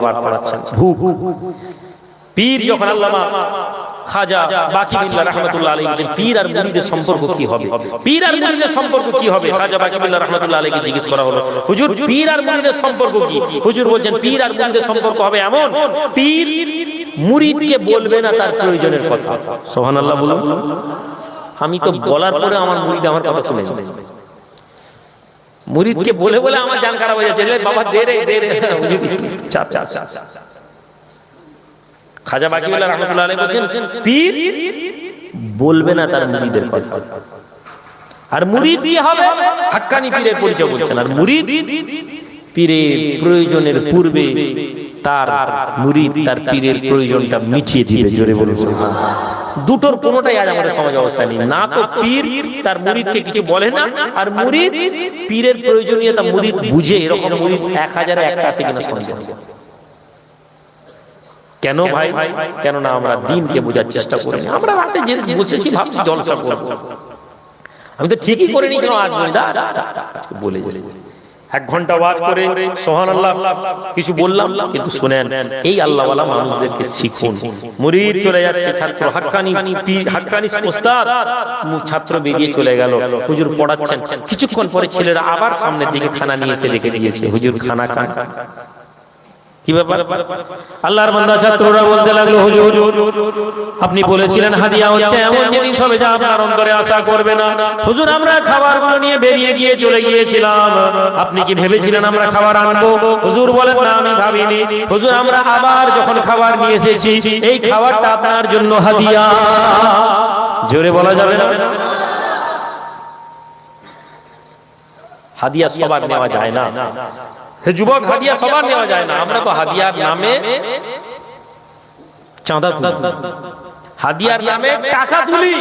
পড়াচ্ছেন ভূপ পীর যখন আল্লামা খাজা বাকি বিল্লাহ রাহমাতুল্লাহ আলাইহি বলেন পীর আর মুরিদের সম্পর্ক কি হবে, পীর আর মুরিদের সম্পর্ক কি হবে? খাজা বাকি বিল্লাহ রাহমাতুল্লাহ আলাইহিকে জিজ্ঞেস করা হলো, হুজুর পীর আর মুরিদের সম্পর্ক কি? হুজুর বলেন পীর আর মুরিদের সম্পর্ক হবে এমন, পীর মুরিদকে বলবে না তার প্রয়োজনের কথা। সুবহানাল্লাহ বলুন। আমি তো বলার পরে আমার মুরিদ আমার কথা শুনে মুরিদকে বলে বলে আমার জান খারাপ হয়ে যাচ্ছে, বাবা দে রে হুজুর চাপ চাপ। খাজা বাকিউল্লাহ রাহমাতুল্লাহ আলাইহি বলেন পীর বলবে না তার মুরিদের কথা। আর মুরিদ কি হবে? হাক্কানি পীরের পরিচয় বলছেন। আর মুরিদ পীরের প্রয়োজনের পূর্বে তার মুরিদ তার পীরের প্রয়োজনটা মিটিয়ে দিবে। জোরে বলুন সুবহানাল্লাহ। দুটোর কোনোটাই আজ আমাদের সমাজ অবস্থা নেই। না তো পীর তার মুরিদকে কিছু বলে না, আর মুরিদ পীরের প্রয়োজনীয়তা মুরিদ বুঝে। এরকম মুরিদ 1000-এ একটা আছে কিনা সন্দেহ। কেন ভাই? কেন না আমরা দ্বীনকে বোঝার চেষ্টা করি। আমরা রাতে যে বসেছি ভাবছি জলসা করব, আমি তো ঠিকই করে নিয়েছিলাম। আজ বলে 1 ঘন্টা ওয়াজ করে সুবহানাল্লাহ কিছু বললাম, কিন্তু শুনেন এই আল্লাহওয়ালা মানুষদেরকে শিখুন। মুরিদ চলে যাচ্ছে, ছাত্র হাক্কানি হাক্কানি উস্তাদ, ছাত্র বেরিয়ে চলে গেল। হুজুর পড়াচ্ছেন, কিছুক্ষণ পরে ছেলেরা আবার সামনের দিকে খানা নিয়ে এসে রেখে দিয়েছে। হুজুর খানা খান। কি ব্যাপার? আল্লাহর বান্দা ছাত্ররা বলতে লাগলো, হুজুর আপনি বলেছিলেন হাদিয়া হচ্ছে এমন জিনিস হবে যা আপনার অন্তরে আশা করবে না। হুজুর আমরা খাবারগুলো নিয়ে বেরিয়ে গিয়ে চলে গিয়েছিলাম, আপনি কি ভেবেছিলেন আমরা খাবার আনবো? হুজুর বলেন না আমি ভাবিনি। হুজুর আমরা আবার যখন খাবার নিয়ে এসেছি, এই খাবারটা আপনার জন্য হাদিয়া। জোরে বলা যাবে না? হাদিয়া সবার নেওয়া যায় না। হে যুবক, হাদিয়া সবার নেওয়া যায় না। আমরা তো হাদিয়ার নামে চাঁদা তুলি, হাদিয়ার নামে টাকা তুলি।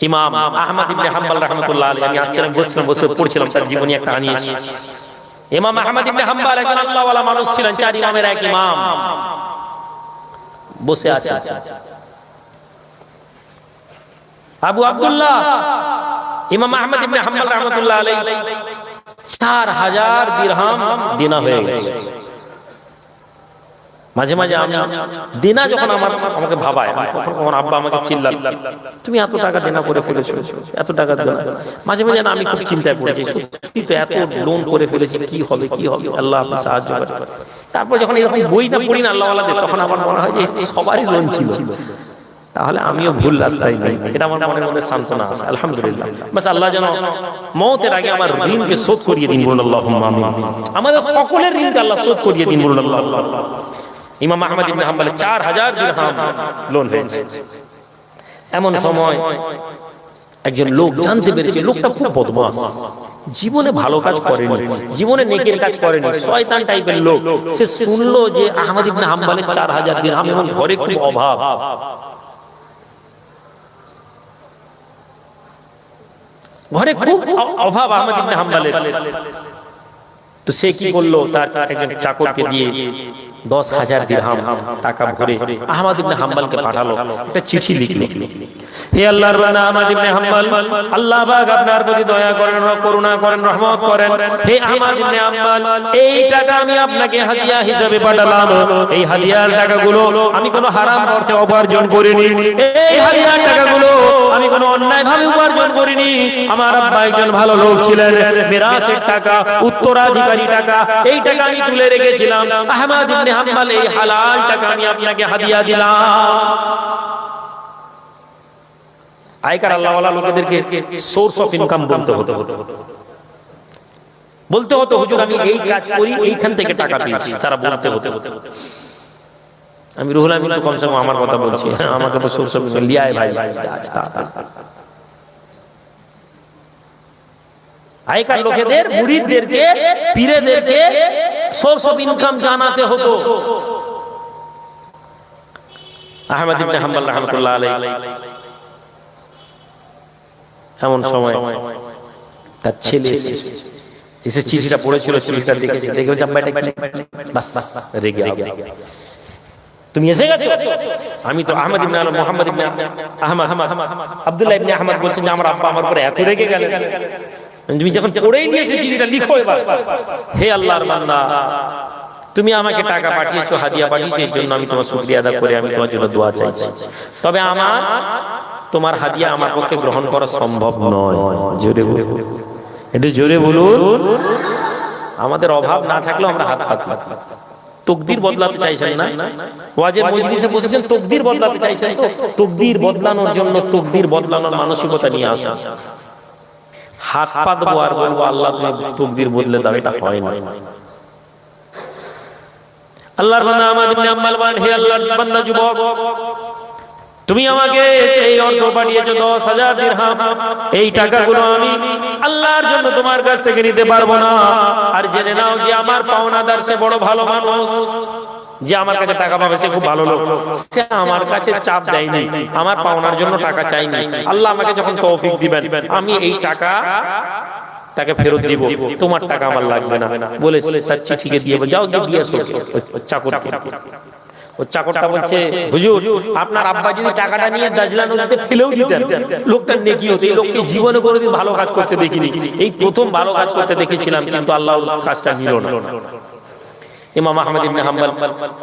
ইমাম আহমদ ইবনে হাম্বল রাহমাতুল্লাহ আলাইহি, আমি আসছিলাম বসে পড়ছিলাম তার জীবনী একটা আনিয়েছি। ইমাম আহমদ ইবনে হাম্বল একজন আল্লাহওয়ালা মানুষ ছিলেন, 4 ইমামের এক ইমাম। বসে আছে আবু আব্দুল্লাহ ইমাম আহমদ ইবনে হাম্বল রাহমাতুল্লাহ আলাইহি 4000 দিরহাম দেনা হয়ে গেছে। মাঝে মাঝে আমি দেনা যখন আমাকে ভাবায়, আমার আব্বা আমাকে চিল্লাল, তুমি এত টাকা দেনা করে ফেলেছো, এত টাকা দেনা। মাঝে মাঝে আমি খুব চিন্তায় পড়েছি, সত্যি তো এত লোন করে ফেলেছি, কি হবে কি হবে, আল্লাহ আপনি সাহায্য করেন। তারপর যখন এরকম বইটা পড়ি না আল্লাহওয়ালাদের, তখন আমার মনে হয় যে সবারই লোন ছিল, তাহলে আমিও ভুল রাস্তায় নেই। এটা আমার মনের মধ্যে সান্ত্বনা আছে। আলহামদুলিল্লাহ, বাস আল্লাহ যেন মওতের আগে আমার ঋণকে শোধ করিয়ে দিন, বলুন আল্লাহুম্মা আমিন। আমাদের সকলের ঋণকে আল্লাহ শোধ করিয়ে দিন, বলুন আল্লাহ। ইমাম আহমদ ইবনে হাম্বল 4000 দিরহাম লোন হয়েছে। এমন সময় একজন লোক জানতে পেরেছে লোকটা খুব বদমাশ, জীবনে ভালো কাজ করেনি, জীবনে নেকের কাজ করেনি, শয়তান টাইপের লোক। সে শুনলো যে আহমদ ইবনে হাম্বলের 4000 দিরহাম এবং ঘরে খুব অভাব। ঘরে খুব অভাব আহমদ ইবনে হাম্বলের। তো সে কি করলো, তার একজন চাকরকে দিয়ে 10,000 দিরহাম টাকা ভরে আহমদ ইবনে হাম্বলকে পাঠালো। একটা চিঠি লিখলো, হে আল্লাহর বান্দা আহমদ ইবনে হাম্বল, আল্লাহ পাক আপনার প্রতি দয়া করেন, করুণা করেন, রহমত করেন। হে আহমদ ইবনে হাম্বল, এই টাকা আমি আপনাকে হাদিয়া হিসেবে পাঠালাম। এই হাদিয়ার টাকাগুলো আমি কোনো হারাম পথে উপার্জন করিনি। এই হাদিয়ার টাকাগুলো আমি কোনো অন্যায়ভাবে উপার্জন করিনি। আমার আব্বা একজন ভালো লোক ছিলেন, মিরাসের টাকা, উত্তরাধিকারী টাকা, এই টাকা আমি তুলে রেখেছিলাম। আহমদ ইবনে হাম্বল, এই হালাল টাকা আমি আপনাকে হাদিয়া দিলাম। আয়কার আল্লাহওয়ালা লোকেদেরকে সোর্স অফ ইনকাম বলতে হতো হুজুর আমি এই কাজ করি, এইখান থেকে টাকা পেয়েছি, তারা বলতে হতো। আমি রুহুল আমিন তো কমসে কম আমার কথা বলছি, আমাকে তো সোর্স অফ ইনকাম লিয়ায় ভাই। আয়কার লোকেদের, মুরিদদেরকে, পীরদেরকে সোর্স অফ ইনকাম জানাতে হতো। আহমদ ইবনে হাম্বল রাহমাতুল্লাহ আলাইহি এমন সময় তার ছেলে এসে চিঠিটা পড়েছিল, চিঠিটা দেখেছে, দেখে বলছে আব্বা এটা কি? বাস রেগে গেল, তুমি এসে গেছো। আমি তো আহমদ ইবনে মুহাম্মদ ইবনে আহমদ আব্দুল্লাহ ইবনে আহমদ বলছেন যে আমার আব্বা আমার উপরে এত রেগে গেলেন। তুমি যখন পড়েই নিয়েছো চিঠিটা, লিখো এবার, হে আল্লাহর বান্দা, তুমি আমাকে টাকা পাঠিয়েছো, হাদিয়া পাঠিয়েছো, এর জন্য আমি তোমার শুকরিয়া আদা করে আমি তোমার জন্য দোয়া চাইছি। তবে আমার তোমার হাদিয়া আমার পক্ষে গ্রহণ করা সম্ভব নয়। জোরে বলুন, এটা জোরে বলুন। আমাদের অভাব না থাকলেও আমরা হাত পাতলা। তকদির বদলাতে চাইছেন না? ওয়াজের মজলিসে বসেছেন, তকদির বদলাতে চাইছেন তো? তকদির বদলানোর জন্য তকদির বদলানোর মানসিকতা নিয়ে আসা। হাত পাতবো আর বলবো আল্লাহ তুমি তকদির বদলে দাও, এটা হয় না। আল্লাহর বান্দা আহমদ ইবনে হাম্বল বলেন, হে আল্লাহর বান্দা যুবক, তুমি আমাকে এই অর্থ পাঠিয়েছো 10,000 দিরহাম, এই টাকাগুলো আমি আল্লাহর জন্য তোমার কাছ থেকে নিতে পারবো না। আর জেনে নাও যে আমার পাওনাদার সে বড় ভালো মানুষ, যে আমার কাছে টাকা পাবে সে খুব ভালো লোক, সে আমার কাছে চাপ দেয়নি, আমার পাওনার জন্য টাকা চাইনি। আল্লাহ আমাকে যখন তৌফিক দিবেন আমি এই টাকা তাকে ফেরত দিব, তোমার টাকা আমার লাগবে না বলে তার চিঠিকে দিয়ে যাও, দিয়ে আসো চাকরকে। ও চাকরটা বলছে, হুজুর আপনার আব্বা যদি টাকাটা নিয়ে দাজলা নদীতে ফেলেও দিতেন, লোকটা নেকি হতো। এই লোককে জীবনে কোনোদিন ভালো কাজ করতে দেখিনি, এই প্রথম ভালো কাজ করতে দেখেছিলাম, কিন্তু আল্লাহ কাজটা নিল না। ইমাম আহমদ ইবনে হাম্বল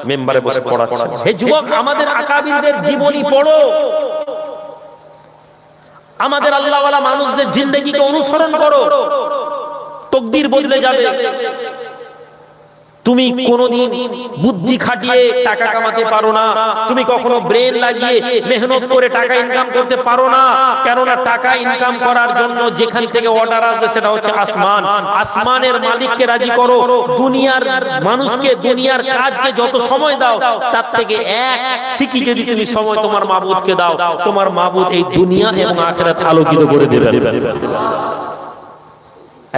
মেম্বারে বসে পড়াচ্ছেন, হে যুবক, আমাদের আকাবিরদের জীবনী পড়ো, আমাদের আল্লাহওয়ালা মানুষদের জিন্দেগিকে অনুসরণ করো, তকদির বদলে যাবে। তুমি কোনোদিন বুদ্ধি খাটিয়ে টাকা কামাতে পারো না, তুমি কখনো ব্রেন লাগিয়ে মেহনত করে টাকা ইনকাম করতে পারো না, কেননা টাকা ইনকাম করার জন্য যেখান থেকে অর্ডার আসবে সেটা হচ্ছে আসমান। আসমানের মালিককে রাজি করো, দুনিয়ার মানুষকে, দুনিয়ার কাজকে যত সময় দাও তার থেকে এক সিকি যদি তুমি সময় তোমার মাবুদকে দাও, তোমার মাবুদ এই দুনিয়া এবং আখিরাত আলোকিত করে দেবেন।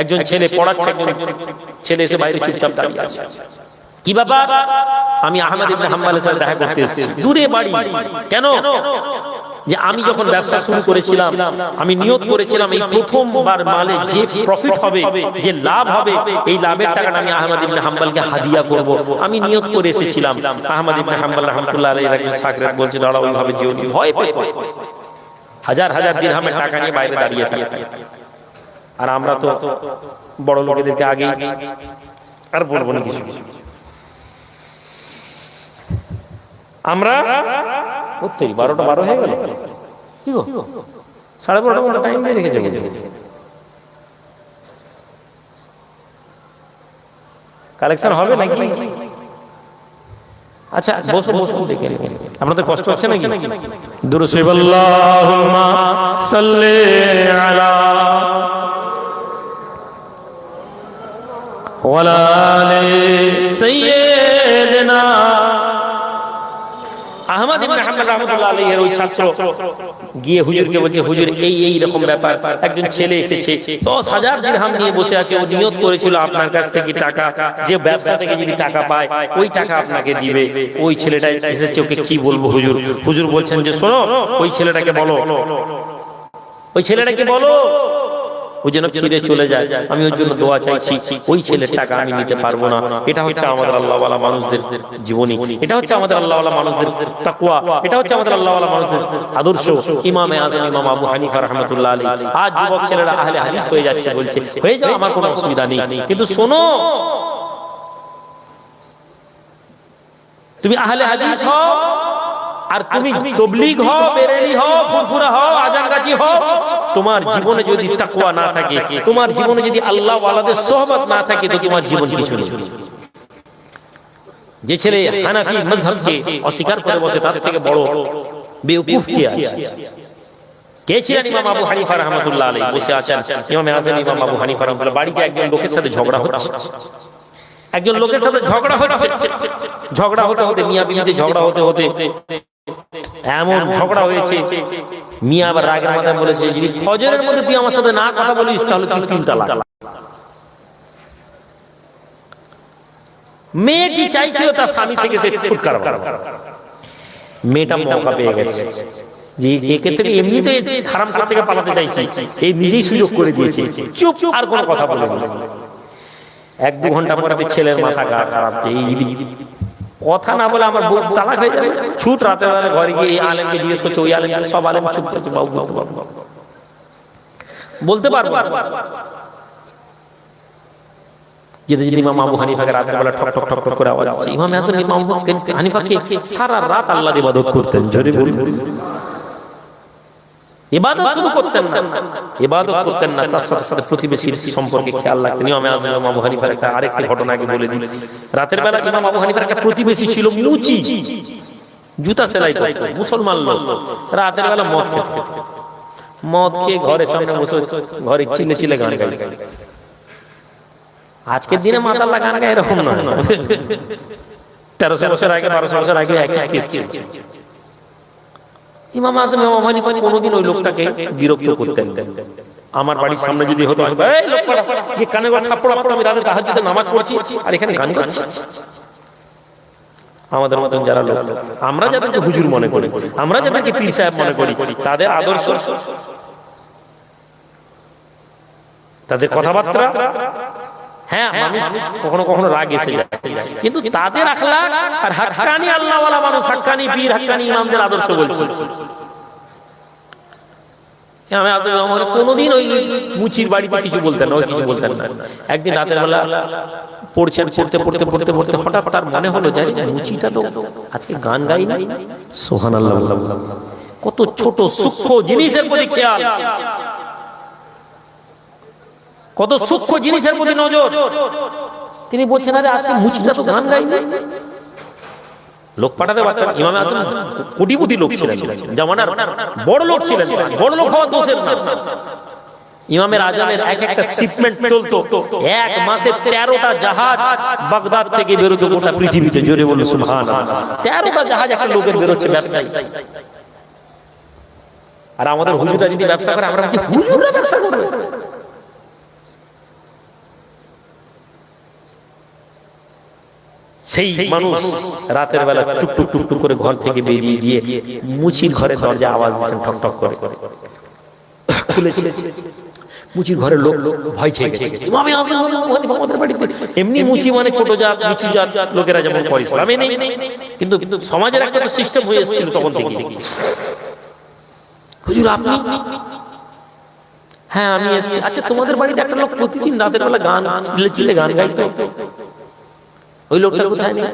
একজন ছেলে পড়াচ্ছে, ছেলে এসে বাইরে চুপচাপ দাঁড়িয়ে আছে। কি বাবা? আমি আহমদ ইবনে হাম্বলের সাথে দেখা করতে এসেছি, দূরে বাড়ি। কেন? যে আমি যখন ব্যবসা শুরু করেছিলাম আমি নিয়ত করেছিলাম এই প্রথমবার মালে যে প্রফিট হবে, যে লাভ হবে, এই লাভের টাকাটা আমি আহমদ ইবনে হাম্বলকে হাদিয়া করব, আমি নিয়ত করে এসেছিলাম। আহমদ ইবনে হাম্বল রাহমাতুল্লাহ আলাইহি একজন সাকরেত বলছে, দাঁড়াও, ওইভাবে যেও, ভয় পেয়ে হাজার হাজার দিরহামের টাকা নিয়ে বাইরে দাঁড়িয়ে থাকে। আর আমরা তো বড় লোকেদেরকে আগে আর বলবো না কিছু, আমরা 12টা হয়ে গেল, কি গো 12:30 টাইম দিয়ে রেখেছে। কালেকশন হবে নাকি? আচ্ছা বসো বসো, দেখে আপনাদের কষ্ট হচ্ছে নাকি? দুরূদ শরীফ, আল্লাহুম্মা সাল্লি আলা ওয়ালা আলি সাইয়্যিদিনা। আহমদ ইবনে হাম্বল রাহমাতুল্লাহ আলাইহির ওই ছাত্র গিয়ে হুজুরকে বলছে, হুজুর এই রকম ব্যাপার, একজন ছেলে এসেছে 10,000 দিরহাম নিয়ে বসে আছে, ও নিয়ত করেছিল আপনার কাছ থেকে টাকা, যে ব্যবসা থেকে যদি টাকা পায় ওই টাকা আপনাকে দিবে। ওই ছেলেটা এসেছে, ওকে কি বলবো হুজুর? হুজুর বলছেন যে শোনো, ওই ছেলেটাকে বলো, ওই ছেলেটাকে বলো ও যেন ফিরে চলে যায়, আমি ওর জন্য দোয়া চাইছি, ওই ছেলের টাকা আমি নিতে পারবো না। এটা হচ্ছে আমাদের আল্লাহওয়ালা মানুষদের জীবনী, এটা হচ্ছে আমাদের আল্লাহওয়ালা মানুষদের তাকওয়া, এটা হচ্ছে আমাদের আল্লাহওয়ালা মানুষদের আদর্শ। ইমামে আযম ইমাম আবু হানিফা রাহমাতুল্লাহ আলাইহি, আজ যুবক ছেলেরা আহলে হাদিস হয়ে যাচ্ছে, বলছে হয়ে যাও, আমার কোনো অসুবিধা নেই, কিন্তু শোনো, তুমি আহলে হাদিস হও আর তুমি তাবলীগ হও, বেরেলি হও, ফুরফুরা হও, আজানগাজি হও, তোমার জীবনে যদি তাকওয়া না থাকে, তোমার জীবনে যদি আল্লাহ ওয়ালাদের সোহবত না থাকে, তো তোমার জীবন কিছু নেই। যে ছেলে হানাফি মাযহাবকে অস্বীকার করে বসে, তার থেকে বড় বেওকুফ কে আছে? কে ছিলেন? ইমাম আবু হানিফা রাহমাতুল্লাহ আলাইহি বসে আছেন, ইমাম আযম ইমাম আবু হানিফা রাহমাতুল্লাহ, বাড়িতে একজন লোকের সাথে ঝগড়া হচ্ছে, একজন লোকের সাথে ঝগড়া হচ্ছে, ঝগড়া হতে হতে মিয়াঁ বিবিতে ঝগড়া হতে হতে এমন ঝগড়া হয়েছে, মিয়াঁ আবার রাগের মাথায় বলেছে, যদি ফজরের মধ্যে তুই আমার সাথে না কথা বলিস তাহলে তুই 3 তালাক। মেয়েটি চাইছিল তার স্বামী থেকে সে ছুটকারা পাবে, মেয়েটা মৌকা পেয়ে গেছে যে একে থেকে এমনিতে হারাম কাজ থেকে পালাতে চাইছে, এই নিজেই সুযোগ করে দিয়েছে, চুপ, আর কোনো কথা বলেনি। 1-2 ঘন্টা পরে ছেলের মাথা খারাপ, কথা না বলে আমার বউ তালাক হয়ে যাবে, ছুট রাতের বেলা ঘরে গিয়ে এই আলেমকে জিজ্ঞেস করছে, ওই আলেম, সব আলেম চুপ করছে, বাবু বলতে পারবো। যেতে যেতে ইমাম আবু হানিফাকে রাতের বেলা ঠক ঠক ঠক ঠক করে আওয়াজ আসছে। ইমাম আজম ইমাম আবু হানিফাকে সারা রাত আল্লাহর ইবাদত করতেন, জোরে বলুন। ইবাদত শুধু করতেন না, ইবাদত করতেন না, তার সাথে সাথে প্রতিবেশীর সম্পর্কে খেয়াল রাখতেন। ইমাম আজম ইমাম আবু হানিফার একটা আরেকটি ঘটনা আগে বলে দিই। রাতের বেলা ইমাম আবু হানিফার একটা প্রতিবেশী ছিল মুচি, জুতা সেলাই করত, মুসলমান লোক। রাতের বেলা মদ খেয়ে ঘরের সামনে বসে ঘরে চিল্লে চিল্লে গান গাই। আজকের দিনে মাতাল্লা গান গায় এরকম নয়, 1300 বছর আগে 1200 বছর আগে একই কেস ছিল। ইমাম আজম ইমাম হানিফা কোনোদিন ওই লোকটাকে বিরক্ত করতেন। আমার বাড়ির সামনে যদি হতো, এই লোকটা এই কানে গলা থাপ্পড় আপড়, আমি রাতে তাহাজ্জুদে নামাজ পড়ছি আর এখানে গান গাচ্ছি। আমাদের মতন যারা লোক, আমরা যাদেরকে হুজুর মনে করি, আমরা যাদেরকে পীর সাহেব মনে করি, তাদের আদর্শ, তাদের কথাবার্তা, হ্যাঁ মানুষ কখনো কখনো রাগ এসে যায়, কিন্তু তাদের আখলাক আর হাক্কানি আল্লাহওয়ালা মানুষ, হাক্কানি পীর, হাক্কানি ইমামদের আদর্শ বলছি। আমি আসলে কোনোদিন ওই মুচির বাড়িতে কিছু বলতেন না, ওই কিছু বলতেন না। একদিন রাতের বেলা পড়ছেন, পড়তে পড়তে পড়তে পড়তে হঠাৎ তার মনে হলো যে মুচিটা তো আজকে গান গাই না। সুবহানাল্লাহ, কত ছোট সূক্ষ্ম জিনিসের প্রতি খেয়াল, কত সূক্ষ্ম জিনিসের প্রতি নজর। তিনি বলছেন আরে আজকে মুচিটা তো গান গাই না। লোক পাঠাতে পারতেন। ইমাম আজম কোটিপতি লোক ছিলেন, জামানার বড় লোক ছিলেন, বড় লোক হওয়া দোষের না। ইমামের আজমের এক একটা শিপমেন্ট চলতো, এক মাসে 13টা জাহাজ বাগদাদ থেকে বেরোতো গোটা পৃথিবীতে, জোরে বলুন সুবহানাল্লাহ। 13টা জাহাজ একটা লোকের বেরোচ্ছে, ব্যবসায়ী। আর আমাদের হুজুররা যদি ব্যবসা করে, আমরা কি হুজুররা ব্যবসা করবে? সেই মানুষ রাতের বেলা টুক টুক টুক টুক করে ঘর থেকে বেরিয়ে গিয়ে মুচির ঘরের দরজা আওয়াজ দিচ্ছেন, ঠক ঠক করে খুলেছে। মুচির ঘরের লোক ভয় খেয়ে গেছে। ইমাম আজম আমাদের বাড়িতে, এমনি মুচি মানে ছোট জাত, নিচু জাত লোকেরা যেমন করে, ইসলামে নেই, কিন্তু সমাজের একটা সিস্টেম হয়ে এসেছিল তখন থেকে। হুজুর আপনি? হ্যাঁ আমি এসেছি। আচ্ছা তোমাদের বাড়িতে একটা লোক প্রতিদিন রাতের বেলা গান চিল্লে চিল্লে গান গাইতো, ওই লোকটা কোথায় নেই?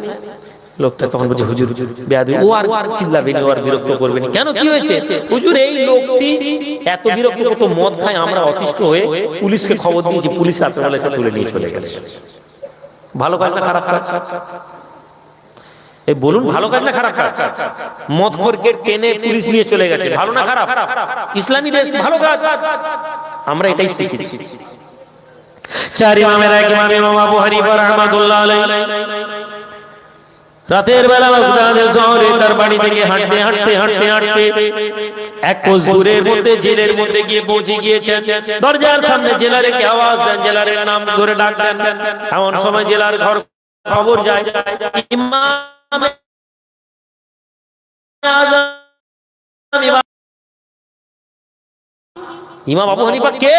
লোকটা তখন বলছে হুজুর বেয়াদবি, ও আর চিল্লাবে না, ও আর বিরক্ত করবে না। কেন, কি হয়েছে? হুজুর এই লোকটি এত বিরক্ত করতো, মদ খায়, আমরা অতিষ্ঠ হয়ে পুলিশকে খবর দিয়েছি, পুলিশ রাত্রেবেলা এসে তুলে নিয়ে চলে গেছে। ভালো কাজ না খারাপ কাজ? এই বলুন, ভালো কাজ না খারাপ কাজ? মদখোরকে টেনে পুলিশ নিয়ে চলে গেছে, ভালো না খারাপ? ইসলামী দেশ, ভালো কাজ। আমরা এটাই শিখেছি। চার ইমামের এক ইমাম ইমাম আবু হানিফা রাহমাতুল্লাহ আলাইহি রাতের বেলা বাগদাদের শহরে তার বাড়ি থেকে হাঁটতে হাঁটতে হাঁটতে হাঁটতে এক কোস দূরের মধ্যে জেলের মধ্যে গিয়ে পৌঁছে গিয়েছেন। দরজার সামনে জেলারকে আওয়াজ দেন, জেলারের নাম ধরে ডাক দেন। এমন সময় জেলার ঘর খবর যায়, ইমাম আবু হানিফা কে?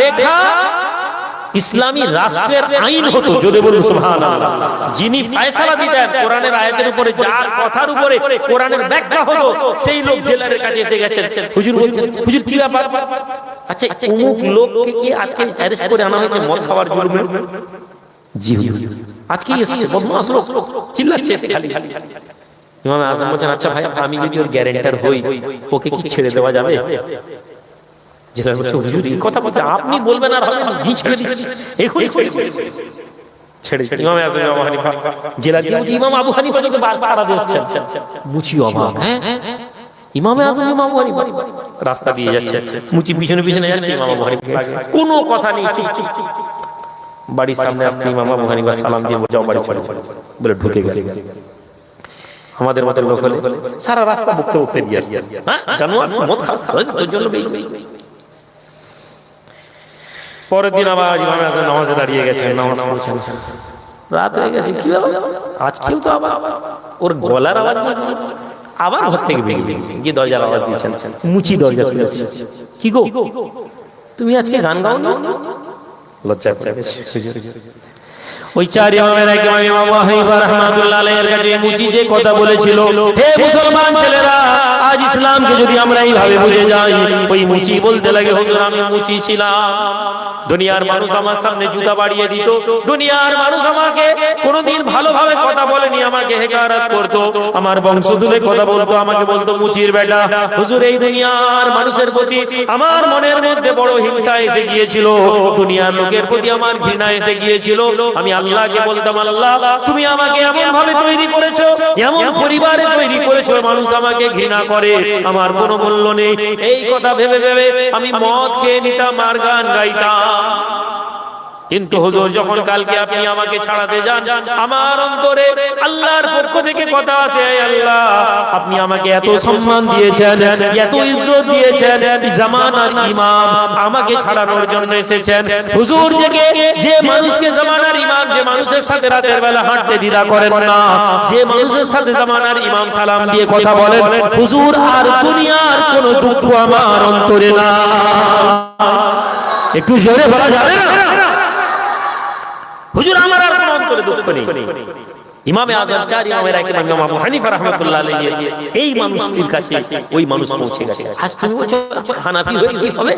লেখা ইসলামী রাষ্ট্রের আইন হতো, জোরে বলুন সুবহানাল্লাহ। যিনি ফয়সালা দিতেন কোরআনের আয়াতের উপরে, যার কথার উপরে কোরআনের ব্যাখ্যা হতো, সেই লোক জেলারের কাছে এসে গেছেন। হুজুর বলছেন, হুজুর কি ব্যাপার? আচ্ছা অমুক লোককে কি আজকে অ্যারেস্ট করে আনা হয়েছে মদ খাওয়ার জুলুমে? জি হুজুর, আজকে এসেছে, বদমাশ লোক, চিল্লাচ্ছে খালি। ইমাম আজম বলছেন, আচ্ছা ভাই আমি যদি ওর গ্যারান্টার হই, ওকে কি ছেড়ে দেওয়া যাবে? জেলার বলছে, হুজুর এই কথা বলছে, আপনি বলবেন আর হবে না, জি ছেড়ে দিচ্ছি, এখনই ছেড়ে দিচ্ছি। ইমাম আজম ইমাম হানিফা জেলা দিয়ে বলছে, ইমাম আবু হানিফা তোকে ছাড়া দিচ্ছেন। মুচি অবাক, হ্যাঁ ইমাম আজম ইমাম আবু হানিফা রাস্তা দিয়ে যাচ্ছে, মুচি পিছনে পিছনে যাচ্ছে, ইমাম আবু হানিফা কোনো কথা নেই, চুপ চুপ। বাড়ির সামনে আসতে ইমাম আবু হানিফা সালাম দিয়ে যাও বাড়ি চলে বলে ঢুকে গেল। আমাদের মতো লোক হলে সারা রাস্তা বকতে বকতে দিয়ে আসতে, হ্যাঁ জানোয়ার মদ খাস, তোর জন্য পরের দিন আবার ইমাম আজম নামাজে দাঁড়িয়ে গেছেন, নামাজ পড়ছেন, রাত হয়ে গেছে। কি ব্যাপার আজকেও তো আবার ওর গলার আওয়াজ আবার ঘর থেকে বেরিয়ে গেছে, গিয়ে দরজার আওয়াজ দিয়েছেন, মুচি দরজা খুলেছে। কি গো তুমি আজকে গান গাও না? লজ্জা পেয়েছে। ওই চার ইমামের এক ইমাম ইমাম আবু হানিফা রাহমাতুল্লাহ আলাইহির কাছে মুচি যে কথা বলেছিল, হে মুসলমান ছেলেরা, আজ আজ ইসলামকে যদি আমরা এইভাবে বুঝে যাই, ওই মুচি বলতে লাগে হুজুর আমি মুচি ছিলাম, দুনিয়ার মানুষ আমার সামনে জুতা বাড়িয়ে দিত, দুনিয়ার মানুষ আমাকে কোনোদিন ভালোভাবে কথা বলেনি, আমাকে হেকারত করতো, আমার বংশ তুলে কথা বলতো, আমাকে বলতো মুচির বেটা। হুজুর এই দুনিয়ার মানুষের প্রতি আমার মনের মধ্যে বড় হিংসা এসে গিয়েছিল, দুনিয়ার লোকের প্রতি আমার ঘৃণা এসে গিয়েছিল। আমি আল্লাহকে বলতাম, আল্লাহ তুমি আমাকে এমন ভাবে তৈরি করেছো, এমন পরিবারে তৈরি করেছো, মানুষ আমাকে ঘৃণা করে, আমার কোনো মূল্য নেই। এই কথা ভেবে ভেবে আমি মদ খেয়ে নিতাম আর গান গাইতাম। কিন্তু হুজুর যখন কালকে আপনি আমাকে ছাড়াতে যান, আমার অন্তরে আল্লাহর পক্ষ থেকে কথা আসে, আল্লাহ আপনি আমাকে এত সম্মান দিয়েছেন, এত ইজ্জত দিয়েছেন, জামানার ইমাম আমাকে ছাড়ানোর জন্য এসেছেন। হুজুর যে মানুষকে জামানার ইমাম, যে মানুষের সাথে রাতের বেলা হাঁটতে দ্বিধা করেন না, যে মানুষের সাথে জামানার ইমাম সালাম দিয়ে কথা বলেন, হুজুর আর দুনিয়ার কোনো দুঃখ আমার অন্তরে না। একটু জোরে বলা যাবে না? হুজুর আমার আর কোনো অন্তরে দুঃখ নেই। ইমামে আযম চার ইমামের এক ইমাম আবু হানিফা রাহমাতুল্লাহ আলাইহি এই মানুষটির কাছে ওই মানুষ পৌঁছে গেছে। আজ তুমি বলছো হানাফি হয়ে কি হবে?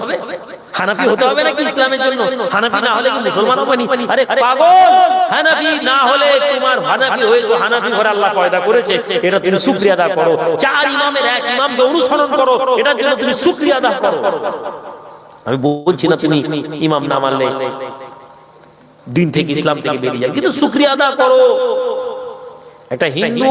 হানাফি হতে হবে নাকি ইসলামের জন্য? হানাফি না হলে কি মুসলমান হবে না? আরে পাগল, হানাফি না হলে তোমার হানাফি হয়েছো, হানাফি ঘরে আল্লাহ পয়দা করেছে, এটা তুমি শুকরিয়া আদা করো। চার ইমামের এক ইমামকে অনুসরণ করো, এটার জন্য তুমি শুকরিয়া আদা করো। আমি বলছি না তুমি ইমাম না মানলে দিন থেকে ইসলাম থেকে বেরিয়ে যাবে, কিন্তু শুকরিয়া আদা করো। একটা হিন্দু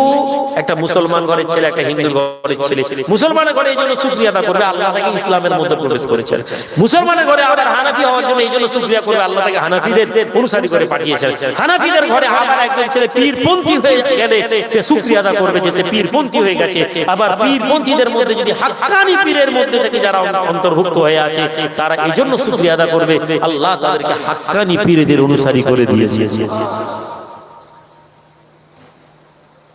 একটা মুসলমান ঘরের ছেলে, একটা হিন্দু ঘরের ছেলে মুসলমানের ঘরে এই জন্য শুকরিয়া আদা করবে, আল্লাহ তাকে ইসলামের মধ্যে প্রবেশ করেছেন। মুসলমানের ঘরে আবার হানাফি হওয়ার জন্য এই জন্য শুকরিয়া করবে, আল্লাহ তাকে হানাফিদের অনুসারী করে পাঠিয়েছেন। হানাফিদের ঘরে আবার একজন ছেলে পীরপন্থী হয়ে গেলে সে শুকরিয়া আদা করবে যে সে পীরপন্থী হয়ে গেছে। আবার পীরপন্থীদের মধ্যে যদি হাক্কানি পীরের মধ্যে থেকে যারা অন্তর্ভুক্ত হয়ে আছে, তারা এই জন্য শুকরিয়া আদা করবে, আল্লাহ তাদেরকে হাক্কানি পীরদের অনুসারী করে দিয়েছে।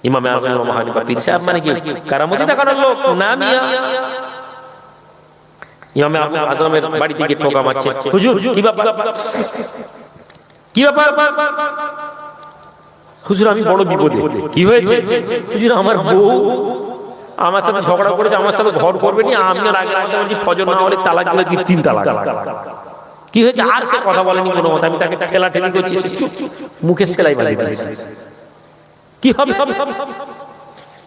ইমামে আযম ইমাম আবু হানিফা পীর সাহেব মানে কি কারামতি দেখানোর লোক না মিয়া? ইমামে আবু আযমের বাড়ি থেকে ঠোকা মারছে, হুজুর কি ব্যাপার, কি ব্যাপার? হুজুর আমি বড় বিপদে। কি হয়েছে? হুজুর আমার বউ আমার সাথে ঝগড়া করেছে, আমার সাথে ঘর করবে না, আমি আর আগে রাখতে বলছি ফজর না হলে তালাক দিলে 3 তালাক। কি হয়েছে? আর সে কথা বলেনি কোনো মতে, আমি তাকে ঠেলা ঠেলি করছি, মুখে সেলাই বাঁধিয়ে দিয়েছি। কি হবে?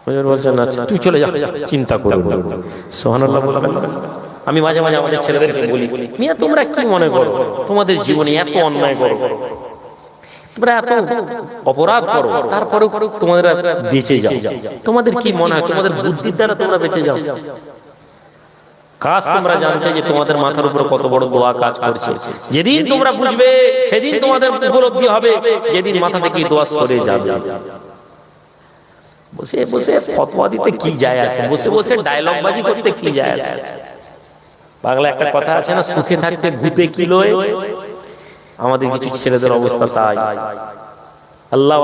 হুজুর বলছেন না তুই চলে যা, চিন্তা করো না। সুবহানাল্লাহ বলবেন। আমি মাঝে মাঝে আমাদের ছেলেদেরকে বলি, মিয়া তোমরা কি মনে করো তোমাদের জীবনে এত অন্যায় করো, তোমরা এত অপরাধ করো, তারপরে তোমাদের বেঁচে যাও, তোমাদের কি মনে হয় তোমাদের বুদ্ধির দ্বারা তোমরা বেঁচে যাও? কাজ তোমরা জানতে যে তোমাদের মাথার উপর কত বড় দোয়া কাজ করছে। যেদিন তোমরা বুঝবে সেদিন তোমাদের উপলব্ধি হবে, যেদিন মাথা থেকে দোয়া সরে যাবে। বসে বসে ফতোয়া দিতে কি যায় আসে, বসে বসে ডায়লগ বাজি করতে কি যায় আসে। বাংলা একটা কথা আছে না, সুখে থাকতে ভূতে কি লয়। আমাদের কিছু ছেলেদের অবস্থা তাই। আল্লাহ